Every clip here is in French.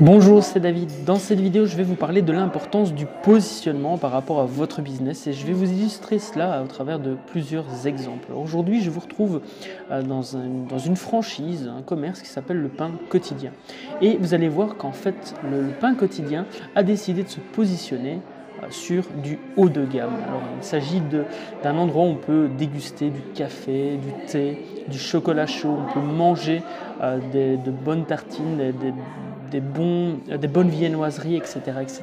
Bonjour, c'est David. Dans cette vidéo, je vais vous parler de l'importance du positionnement par rapport à votre business et je vais vous illustrer cela au travers de plusieurs exemples. Aujourd'hui, je vous retrouve dans une franchise, un commerce qui s'appelle Le Pain Quotidien. Et vous allez voir qu'en fait, le Pain Quotidien a décidé de se positionner sur du haut de gamme. Alors, il s'agit d'un endroit où on peut déguster du café, du thé, du chocolat chaud, on peut manger de bonnes tartines, des bonnes viennoiseries, etc., etc.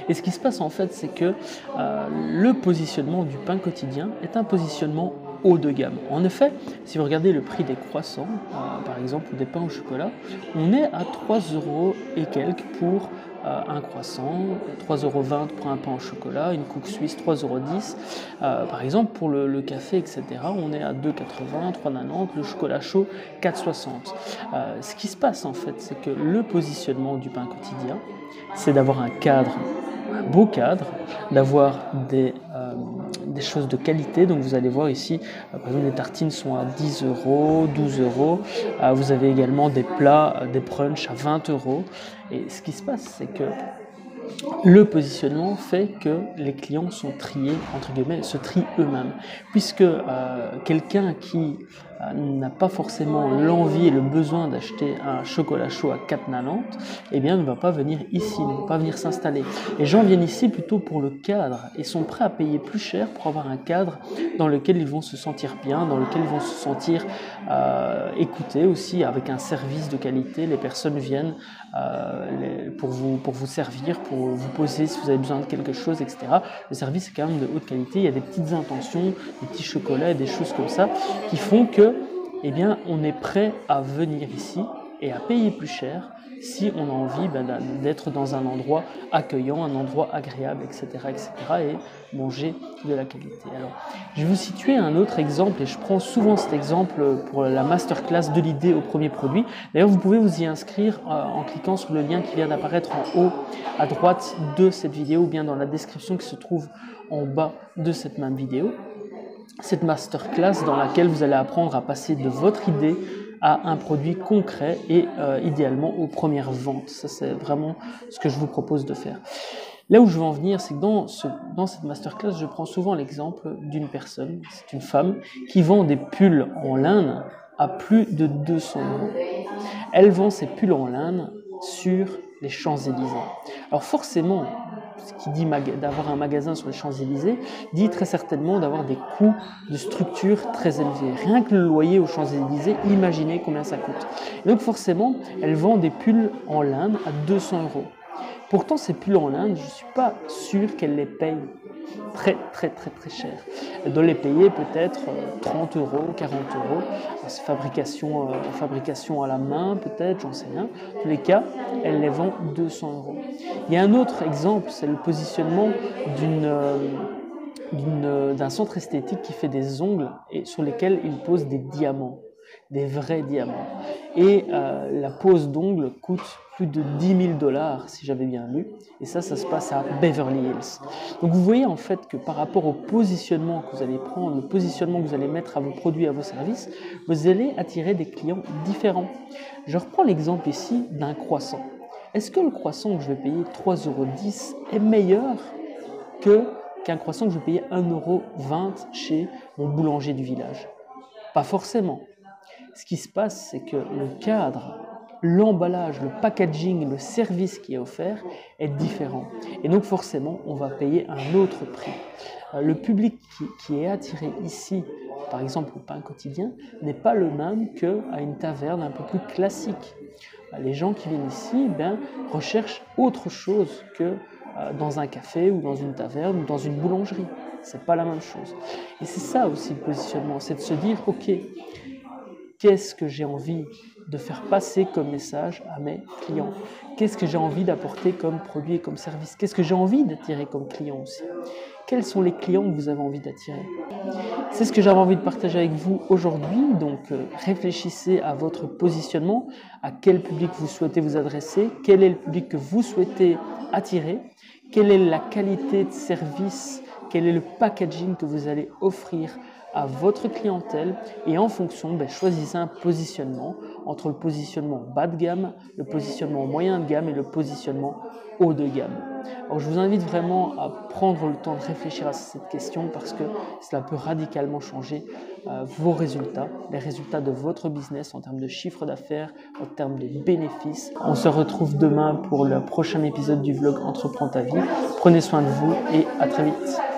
Et ce qui se passe en fait, c'est que le positionnement du pain quotidien est un positionnement haut de gamme. En effet, si vous regardez le prix des croissants, par exemple, ou des pains au chocolat, on est à 3 euros et quelques pour un croissant, 3,20 € pour un pain au chocolat, une couque suisse 3,10 €. Par exemple, pour le café, etc., on est à 2,80 €, 3,90 €, le chocolat chaud 4,60 €. Ce qui se passe en fait, c'est que le positionnement du pain quotidien, c'est d'avoir un cadre, un beau cadre, d'avoir des choses de qualité. Donc vous allez voir ici, par exemple, les tartines sont à 10 €, 12 €. Vous avez également des plats, des brunchs à 20 €. Et ce qui se passe, c'est que le positionnement fait que les clients sont triés, entre guillemets, se trient eux-mêmes. Puisque quelqu'un qui n'a pas forcément l'envie et le besoin d'acheter un chocolat chaud à 4,90 €, eh bien, ne va pas venir ici, ne va pas venir s'installer. Les gens viennent ici plutôt pour le cadre et sont prêts à payer plus cher pour avoir un cadre dans lequel ils vont se sentir bien, dans lequel ils vont se sentir écoutés aussi, avec un service de qualité. Les personnes viennent pour vous servir, pour vous poser si vous avez besoin de quelque chose, etc. Le service est quand même de haute qualité. Il y a des petites intentions, des petits chocolats, des choses comme ça qui font que, eh bien, on est prêt à venir ici et à payer plus cher si on a envie d'être dans un endroit accueillant, un endroit agréable, etc., etc., et manger de la qualité. Alors, je vais vous situer un autre exemple, et je prends souvent cet exemple pour la masterclass de l'idée au premier produit. D'ailleurs, vous pouvez vous y inscrire en cliquant sur le lien qui vient d'apparaître en haut à droite de cette vidéo, ou bien dans la description qui se trouve en bas de cette même vidéo. Cette masterclass dans laquelle vous allez apprendre à passer de votre idée à un produit concret et idéalement aux premières ventes. Ça, c'est vraiment ce que je vous propose de faire. Là où je veux en venir, c'est que dans cette masterclass, je prends souvent l'exemple d'une personne, c'est une femme, qui vend des pulls en laine à plus de 200 €. Elle vend ses pulls en laine sur les Champs-Élysées. Alors forcément, ce qui dit d'avoir un magasin sur les Champs-Élysées dit très certainement d'avoir des coûts de structure très élevés. Rien que le loyer aux Champs-Élysées, imaginez combien ça coûte. Et donc forcément, elle vend des pulls en laine à 200 €. Pourtant, ces pulls en laine, je ne suis pas sûr qu'elle les paye très cher. Elle doit les payer peut-être 30 €, 40 €. C'est fabrication à la main peut-être, j'en sais rien. En tous les cas, elle les vend 200 €. Il y a un autre exemple, c'est le positionnement d'un centre esthétique qui fait des ongles et sur lesquels il pose des diamants, des vrais diamants. Et la pose d'ongles coûte plus de 10 000 $ si j'avais bien lu. Et ça se passe à Beverly Hills. Donc vous voyez en fait que par rapport au positionnement que vous allez prendre, le positionnement que vous allez mettre à vos produits, à vos services, vous allez attirer des clients différents. Je reprends l'exemple ici d'un croissant. Est-ce que le croissant que je vais payer 3,10 € est meilleur qu'un croissant que je vais payer 1,20 € chez mon boulanger du village? Pas forcément. Ce qui se passe, c'est que le cadre, l'emballage, le packaging, le service qui est offert est différent. Et donc forcément, on va payer un autre prix. Le public qui est attiré ici, par exemple au pain quotidien, n'est pas le même qu'à une taverne un peu plus classique. Les gens qui viennent ici recherchent autre chose que dans un café ou dans une taverne ou dans une boulangerie. C'est pas la même chose. Et c'est ça aussi le positionnement, c'est de se dire, ok, qu'est-ce que j'ai envie de faire passer comme message à mes clients? Qu'est-ce que j'ai envie d'apporter comme produit et comme service? Qu'est-ce que j'ai envie d'attirer comme client aussi? Quels sont les clients que vous avez envie d'attirer? C'est ce que j'avais envie de partager avec vous aujourd'hui. Donc réfléchissez à votre positionnement, à quel public vous souhaitez vous adresser, quel est le public que vous souhaitez attirer, quelle est la qualité de service, quel est le packaging que vous allez offrir à votre clientèle et en fonction, choisissez un positionnement entre le positionnement bas de gamme, le positionnement moyen de gamme et le positionnement haut de gamme. Alors, je vous invite vraiment à prendre le temps de réfléchir à cette question parce que cela peut radicalement changer vos résultats, les résultats de votre business en termes de chiffre d'affaires, en termes de bénéfices. On se retrouve demain pour le prochain épisode du vlog Entreprends ta vie. Prenez soin de vous et à très vite.